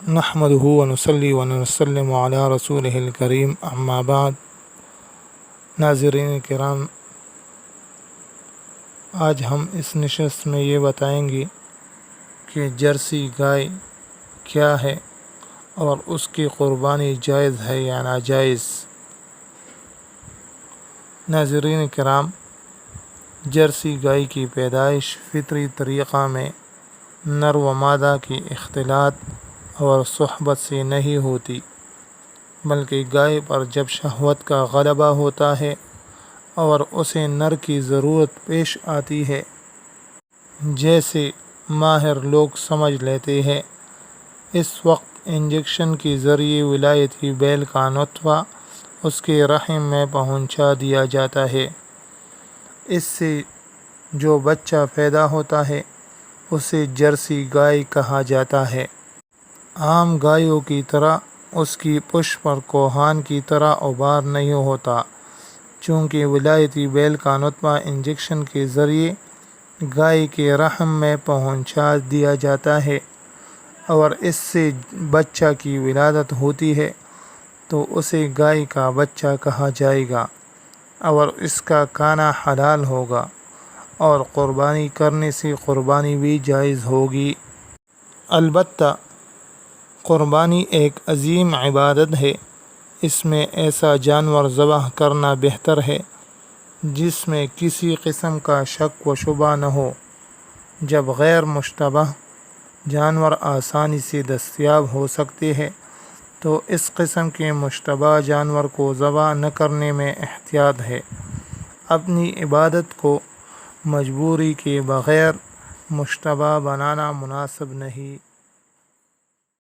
نحمده ونصلي ونسلم علی رسولہ الکریم اما بعد۔ ناظرین کرام، آج ہم اس نشست میں یہ بتائیں گے کہ جرسی گائے کیا ہے اور اس کی قربانی جائز ہے یا ناجائز۔ ناظرین کرام، جرسی گائے کی پیدائش فطری طریقہ میں نر و مادہ کی اختلاط اور صحبت سے نہیں ہوتی، بلکہ گائے پر جب شہوت کا غلبہ ہوتا ہے اور اسے نر کی ضرورت پیش آتی ہے، جیسے ماہر لوگ سمجھ لیتے ہیں، اس وقت انجیکشن کے ذریعے ولادتی بیل کا نطفہ اس کے رحم میں پہنچا دیا جاتا ہے۔ اس سے جو بچہ پیدا ہوتا ہے اسے جرسی گائے کہا جاتا ہے۔ عام گایوں کی طرح اس کی پشت پر کوہان کی طرح ابھار نہیں ہوتا، چونکہ ولادتی بیل کا نطفہ انجیکشن کے ذریعے گائے کے رحم میں پہنچا دیا جاتا ہے اور اس سے بچہ کی ولادت ہوتی ہے تو اسے گائے کا بچہ کہا جائے گا اور اس کا کھانا حلال ہوگا اور قربانی کرنے سے قربانی بھی جائز ہوگی۔ البتہ قربانی ایک عظیم عبادت ہے، اس میں ایسا جانور ذبح کرنا بہتر ہے جس میں کسی قسم کا شک و شبہ نہ ہو۔ جب غیر مشتبہ جانور آسانی سے دستیاب ہو سکتے ہیں تو اس قسم کے مشتبہ جانور کو ذبح نہ کرنے میں احتیاط ہے۔ اپنی عبادت کو مجبوری کے بغیر مشتبہ بنانا مناسب نہیں۔